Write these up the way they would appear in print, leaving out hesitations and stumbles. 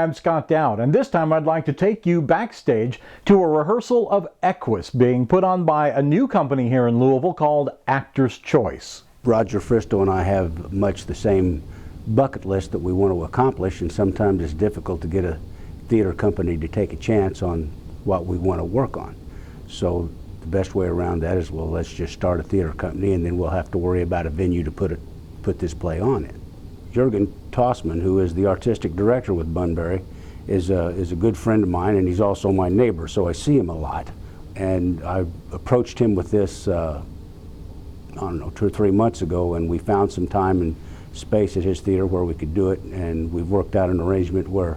I'm Scott Dowd, and this time I'd like to take you backstage to a rehearsal of Equus being put on by a new company here in Louisville called Actors Choice. Roger Fristow and I have much the same bucket list that we want to accomplish, and sometimes it's difficult to get a theater company to take a chance on what we want to work on. So the best way around that is, well, let's just start a theater company and then we'll have to worry about a venue to put this play on in. Jürgen Tossman, who is the artistic director with Bunbury, is a good friend of mine, and he's also my neighbor, so I see him a lot. And I approached him with this, I don't know, 2 or 3 months ago, and we found some time and space at his theater where we could do it, and we've worked out an arrangement where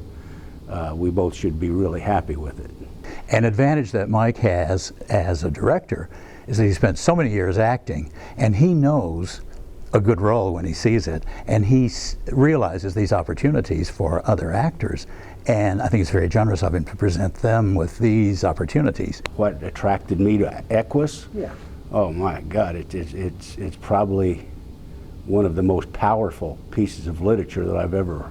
we both should be really happy with it. An advantage that Mike has as a director is that he spent so many years acting, and he knows a good role when he sees it, and he realizes these opportunities for other actors, and I think it's very generous of him to present them with these opportunities. What attracted me to Equus? Yeah. Oh my God, it's probably one of the most powerful pieces of literature that I've ever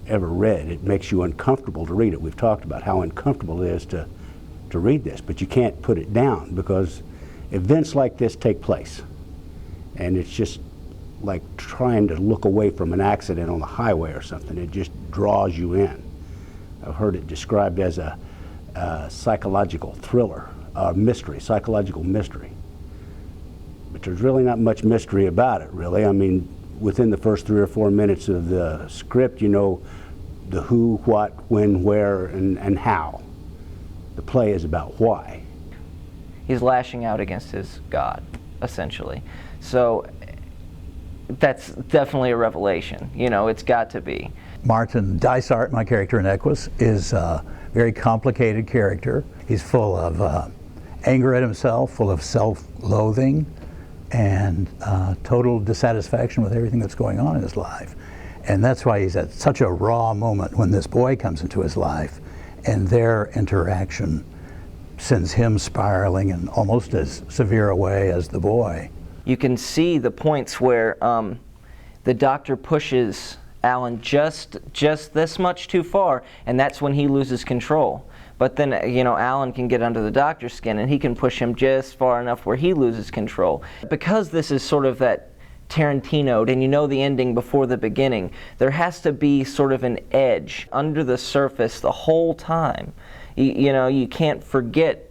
read. It makes you uncomfortable to read it. We've talked about how uncomfortable it is to read this, but you can't put it down because events like this take place. And it's just like trying to look away from an accident on the highway or something. It just draws you in. I've heard it described as a psychological thriller, mystery, psychological mystery. But there's really not much mystery about it, really. I mean, within the first 3 or 4 minutes of the script, you know the who, what, when, where, and how. The play is about why. He's lashing out against his God, essentially. So that's definitely a revelation. You know, it's got to be. Martin Dysart, my character in Equus, is a very complicated character. He's full of anger at himself, full of self-loathing, and total dissatisfaction with everything that's going on in his life. And that's why he's at such a raw moment when this boy comes into his life, and their interaction sends him spiraling in almost as severe a way as the boy. You can see the points where the doctor pushes Alan just this much too far, and that's when he loses control. But then, you know, Alan can get under the doctor's skin, and he can push him just far enough where he loses control. Because this is sort of that Tarantino'd, and you know the ending before the beginning, there has to be sort of an edge under the surface the whole time. You know, you can't forget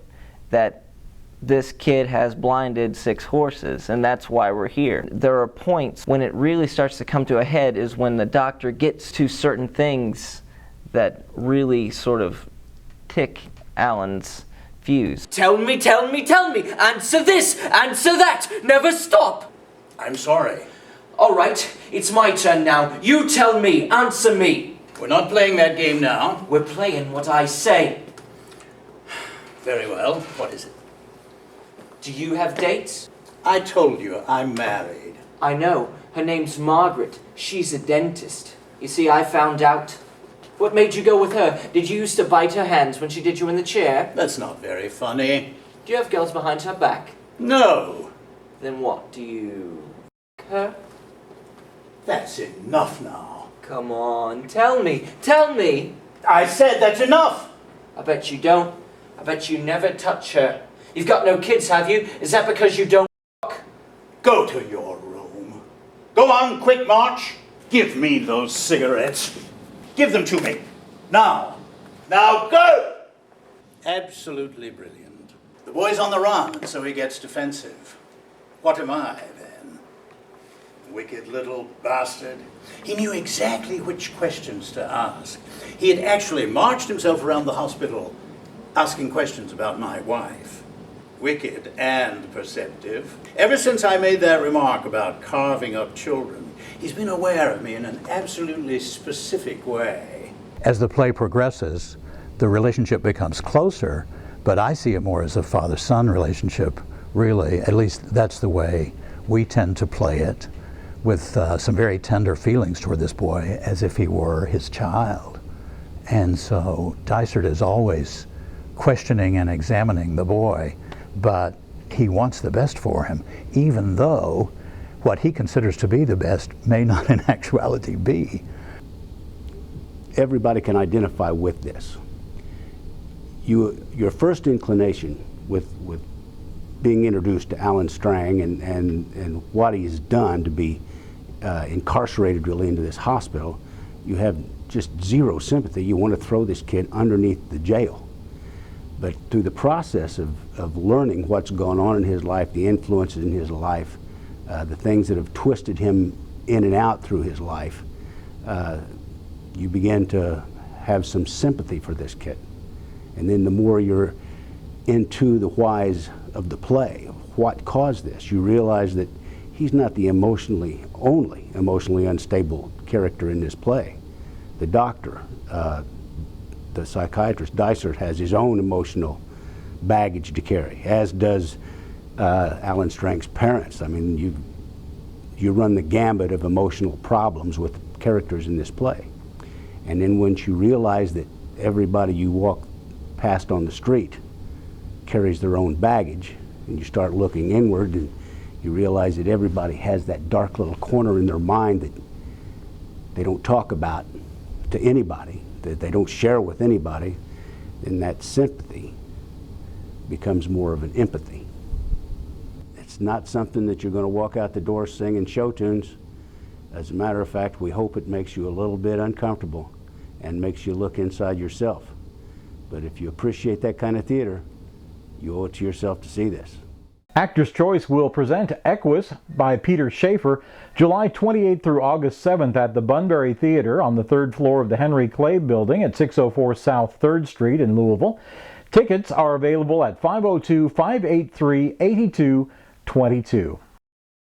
that this kid has blinded 6 horses, and that's why we're here. There are points when it really starts to come to a head is when the doctor gets to certain things that really sort of tick Alan's fuse. Tell me, answer this, answer that, never stop! I'm sorry. All right, it's my turn now. You tell me, answer me. We're not playing that game now. We're playing what I say. Very well. What is it? Do you have dates? I told you, I'm married. I know. Her name's Margaret. She's a dentist. You see, I found out. What made you go with her? Did you used to bite her hands when she did you in the chair? That's not very funny. Do you have girls behind her back? No. Then what? Do you f*** her? That's enough now. Come on, tell me, tell me! I said that's enough! I bet you don't. I bet you never touch her. You've got no kids, have you? Is that because you don't f***? Go to your room. Go on, quick march. Give me those cigarettes. Give them to me. Now. Now go! Absolutely brilliant. The boy's on the run, and so he gets defensive. What am I, then? Wicked little bastard. He knew exactly which questions to ask. He had actually marched himself around the hospital asking questions about my wife. Wicked and perceptive. Ever since I made that remark about carving up children, he's been aware of me in an absolutely specific way. As the play progresses, the relationship becomes closer, but I see it more as a father-son relationship, really. At least that's the way we tend to play it, with some very tender feelings toward this boy, as if he were his child. And so Dysart is always questioning and examining the boy, but he wants the best for him, even though what he considers to be the best may not in actuality be. everybody can identify with this. Your first inclination with being introduced to Alan Strang and what he's done to be incarcerated really into this hospital, you have just zero sympathy. You want to throw this kid underneath the jail. But through the process of learning what's going on in his life, the influences in his life, the things that have twisted him in and out through his life, you begin to have some sympathy for this kid. And then the more you're into the whys of the play, of what caused this, you realize that he's not the only emotionally unstable character in this play. The doctor, the psychiatrist, Dysart, has his own emotional baggage to carry, as does Alan Strang's parents. I mean, you run the gambit of emotional problems with characters in this play. And then once you realize that everybody you walk past on the street carries their own baggage, and you start looking inward, and you realize that everybody has that dark little corner in their mind that they don't talk about to anybody, that they don't share with anybody, then that sympathy becomes more of an empathy. It's not something that you're going to walk out the door singing show tunes. As a matter of fact, we hope it makes you a little bit uncomfortable and makes you look inside yourself. But if you appreciate that kind of theater, you owe it to yourself to see this. Actors' Choice will present Equus by Peter Schaefer July 28th through August 7th at the Bunbury Theater on the 3rd floor of the Henry Clay Building at 604 South 3rd Street in Louisville. Tickets are available at 502-583-8222.